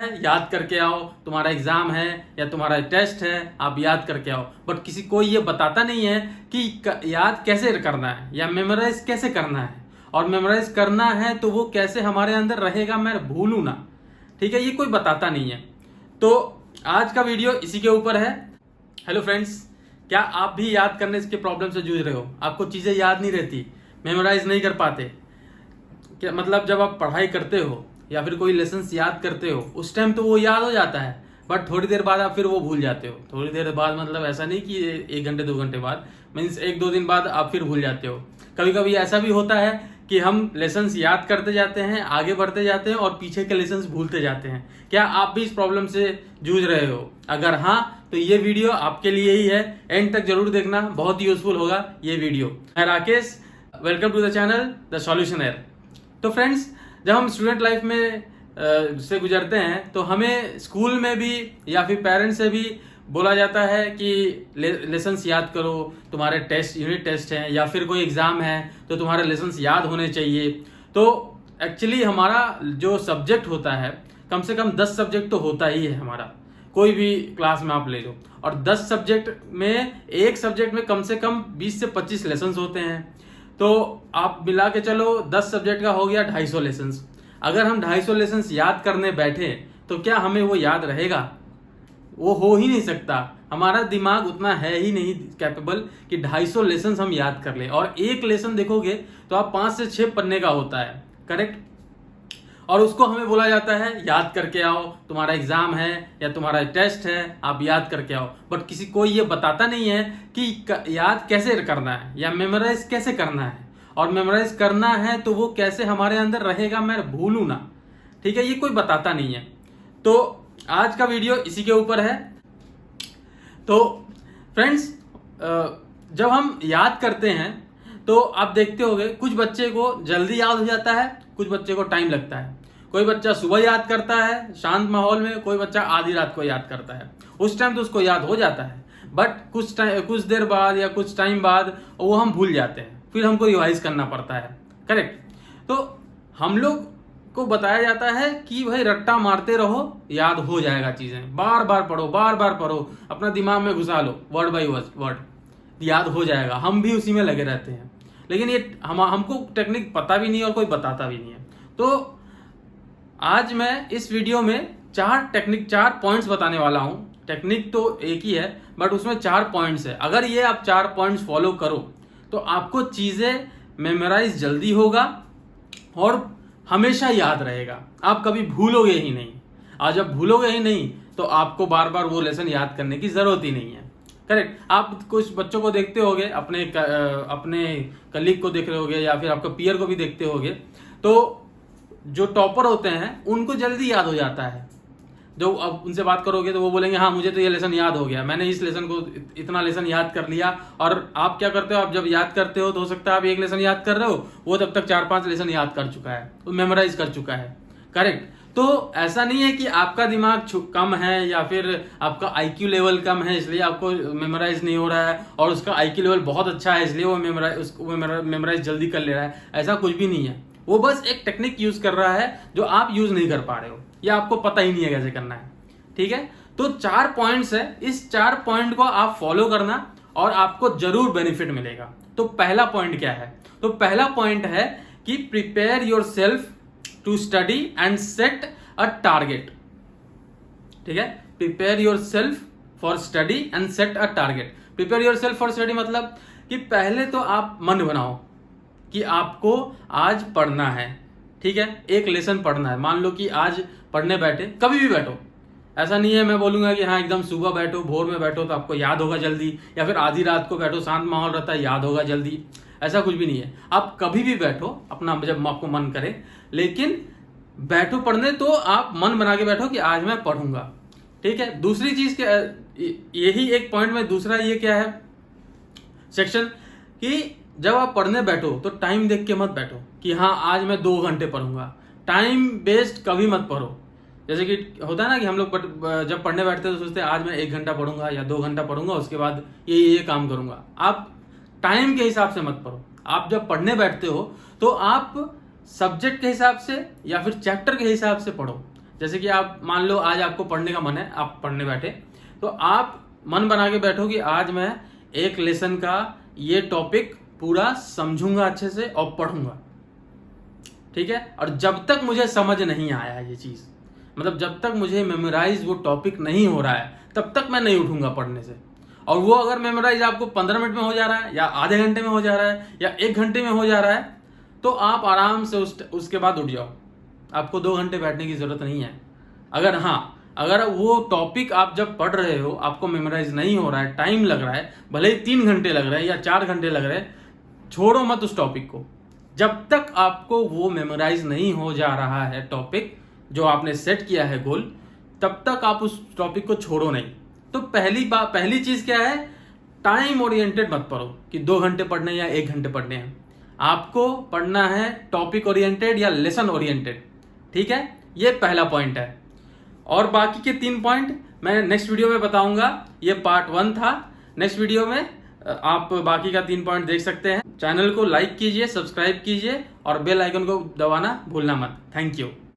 याद करके आओ, तुम्हारा एग्जाम है या तुम्हारा टेस्ट है, आप याद करके आओ। बट किसी कोई ये बताता नहीं है कि याद कैसे करना है या मेमोराइज कैसे करना है, और मेमोराइज करना है तो वो कैसे हमारे अंदर रहेगा, मैं भूलूं ना। ठीक है, ये कोई बताता नहीं है। तो आज का वीडियो इसी के ऊपर है। हेलो फ्रेंड्स, क्या आप भी याद करने के प्रॉब्लम से जूझ रहे हो? आपको चीजें याद नहीं रहती, मेमोराइज नहीं कर पाते? क्या मतलब, जब आप पढ़ाई करते हो या फिर कोई लेसन याद करते हो उस टाइम तो वो याद हो जाता है, बट थोड़ी देर बाद आप फिर वो भूल जाते हो। थोड़ी देर बाद मतलब ऐसा नहीं कि 1 घंटे 2 घंटे बाद, मीन्स 1-2 दिन बाद आप फिर भूल जाते हो। कभी कभी ऐसा भी होता है कि हम लेसन याद करते जाते हैं, आगे बढ़ते जाते हैं और पीछे के लेसन भूलते जाते हैं। क्या आप भी इस प्रॉब्लम से जूझ रहे हो? अगर हाँ, तो ये वीडियो आपके लिए ही है। एंड तक जरूर देखना, बहुत ही यूजफुल होगा ये वीडियो। मैं Rakesh, welcome to the channel the solutioner. तो फ्रेंड्स, जब हम स्टूडेंट लाइफ में से गुजरते हैं तो हमें स्कूल में भी या फिर पेरेंट्स से भी बोला जाता है कि लेसन्स याद करो, तुम्हारे टेस्ट यूनिट टेस्ट हैं या फिर कोई एग्जाम है तो तुम्हारे लेसन्स याद होने चाहिए। तो एक्चुअली हमारा जो सब्जेक्ट होता है, कम से कम 10 सब्जेक्ट तो होता ही है हमारा, कोई भी क्लास में आप ले लो। और 10 सब्जेक्ट में एक सब्जेक्ट में कम से कम 20 से 25 लेसन्स होते हैं। तो आप मिला के चलो 10 सब्जेक्ट का हो गया 250 लेसन्स। अगर हम 250 लेसन्स याद करने बैठे तो क्या हमें वो याद रहेगा? वो हो ही नहीं सकता। हमारा दिमाग उतना है ही नहीं कैपेबल कि 250 लेसन्स हम याद कर ले। और एक लेसन देखोगे तो आप 5 से 6 पन्ने का होता है, करेक्ट? और उसको हमें बोला जाता है याद करके आओ, तुम्हारा एग्जाम है या तुम्हारा टेस्ट है, आप याद करके आओ। बट किसी कोई ये बताता नहीं है कि याद कैसे करना है या मेमोराइज कैसे करना है, और मेमोराइज करना है तो वो कैसे हमारे अंदर रहेगा, मैं भूलूं ना। ठीक है, ये कोई बताता नहीं है। तो आज का वीडियो इसी के ऊपर है। तो फ्रेंड्स, जब हम याद करते हैं तो आप देखते होंगे कुछ बच्चे को जल्दी याद हो जाता है, कुछ बच्चे को टाइम लगता है। कोई बच्चा सुबह याद करता है शांत माहौल में, कोई बच्चा आधी रात को याद करता है। उस टाइम तो उसको याद हो जाता है, बट कुछ देर बाद या कुछ टाइम बाद वो हम भूल जाते हैं, फिर हमको रिवाइज करना पड़ता है, करेक्ट? तो हम लोग को बताया जाता है कि भाई रट्टा मारते रहो, याद हो जाएगा चीजें, बार बार पढ़ो, बार बार पढ़ो, अपना दिमाग में घुसा लो, वर्ड बाय वर्ड, याद हो जाएगा। हम भी उसी में लगे रहते हैं, लेकिन ये हमको टेक्निक पता भी नहीं और कोई बताता भी नहीं है। तो आज मैं इस वीडियो में 4 पॉइंट्स बताने वाला हूं। टेक्निक तो एक ही है, बट उसमें 4 पॉइंट्स है। अगर ये आप 4 पॉइंट्स फॉलो करो तो आपको चीजें मेमोराइज जल्दी होगा और हमेशा याद रहेगा, आप कभी भूलोगे ही नहीं। और जब भूलोगे ही नहीं तो आपको बार बार वो लेसन याद करने की जरूरत ही नहीं है, करेक्ट? आप कुछ बच्चों को देखते होगे, अपने कलीग को देख रहे होगे या फिर आपके पीयर को भी देखते होगे, तो जो टॉपर होते हैं उनको जल्दी याद हो जाता है। जो अब उनसे बात करोगे तो वो बोलेंगे हाँ मुझे तो ये लेसन याद हो गया, मैंने इस लेसन को इतना लेसन याद कर लिया। और आप क्या करते हो, आप जब याद करते हो तो हो सकता है आप एक लेसन याद कर रहे हो, वो तब तक 4-5 लेसन याद कर चुका है, वो मेमोराइज कर चुका है, करेक्ट? तो ऐसा नहीं है कि आपका दिमाग कम है या फिर आपका IQ लेवल कम है इसलिए आपको मेमोराइज नहीं हो रहा है, और उसका IQ लेवल बहुत अच्छा है इसलिए वो मेमोराइज जल्दी कर ले रहा है। ऐसा कुछ भी नहीं है। वो बस एक टेक्निक यूज कर रहा है जो आप यूज नहीं कर पा रहे हो या आपको पता ही नहीं है कैसे करना है, ठीक है? तो 4 पॉइंट्स है, इस 4 पॉइंट को आप फॉलो करना और आपको जरूर बेनिफिट मिलेगा। तो पहला पॉइंट क्या है? तो पहला पॉइंट है कि prepare yourself to study and set a target. ठीक है, prepare yourself for study and set a target. Prepare yourself for study मतलब कि पहले तो आप मन बनाओ कि आपको आज पढ़ना है, ठीक है? एक लेसन पढ़ना है। मान लो कि आज पढ़ने बैठे, कभी भी बैठो, ऐसा नहीं है मैं बोलूंगा कि हाँ एकदम सुबह बैठो, भोर में बैठो तो आपको याद होगा जल्दी, या फिर आधी रात को बैठो, शांत माहौल रहता है, याद होगा जल्दी। ऐसा कुछ भी नहीं है। आप कभी भी बैठो अपना, जब आपको मन करे, लेकिन बैठो पढ़ने तो आप मन बना के बैठो कि आज मैं पढ़ूंगा, ठीक है? दूसरी चीज क्या, यही एक पॉइंट में दूसरा ये क्या है सेक्शन, कि जब आप पढ़ने बैठो तो टाइम देख के मत बैठो कि हाँ आज मैं 2 घंटे पढ़ूंगा। टाइम बेस्ड कभी मत पढ़ो। जैसे कि होता है ना कि हम लोग जब पढ़ने बैठते हैं तो सोचते हैं आज मैं 1 घंटा पढ़ूंगा या 2 घंटा पढ़ूंगा, उसके बाद ये काम करूंगा। आप टाइम के हिसाब से मत पढ़ो। आप जब पढ़ने बैठते हो तो आप सब्जेक्ट के हिसाब से या फिर चैप्टर के हिसाब से पढ़ो, जैसे कि आप मान लो आज आपको पढ़ने का मन है, आप पढ़ने बैठे, तो आप मन बना के बैठो कि आज मैं एक लेसन का ये टॉपिक पूरा समझूंगा अच्छे से और पढ़ूंगा, ठीक है। और जब तक मुझे समझ नहीं आया ये चीज, मतलब जब तक मुझे मेमोराइज वो टॉपिक नहीं हो रहा है, तब तक मैं नहीं उठूंगा पढ़ने से। और वो अगर मेमोराइज आपको 15 मिनट में हो जा रहा है, या आधे घंटे में हो जा रहा है, या 1 घंटे में हो जा रहा है, तो आप आराम से उसके बाद उठ जाओ। आपको 2 घंटे बैठने की जरूरत नहीं है। अगर वो टॉपिक आप जब पढ़ रहे हो आपको मेमोराइज नहीं हो रहा है, टाइम लग रहा है, भले ही 3 घंटे लग रहे हैं या 4 घंटे लग रहे हैं, छोड़ो मत उस टॉपिक को। जब तक आपको वो मेमोराइज नहीं हो जा रहा है टॉपिक जो आपने सेट किया है गोल, तब तक आप उस टॉपिक को छोड़ो नहीं। तो पहली चीज क्या है, टाइम ओरिएंटेड मत पढ़ो कि 2 घंटे पढ़ने या 1 घंटे पढ़ने हैं। आपको पढ़ना है टॉपिक ओरिएंटेड या लेसन ओरिएंटेड, ठीक है। ये पहला पॉइंट है। और बाकी के 3 पॉइंट मैं नेक्स्ट वीडियो में बताऊंगा। ये पार्ट 1 था। नेक्स्ट वीडियो में आप बाकी का 3 पॉइंट देख सकते हैं। चैनल को लाइक कीजिए, सब्सक्राइब कीजिए और बेल आइकन को दबाना भूलना मत। Thank you.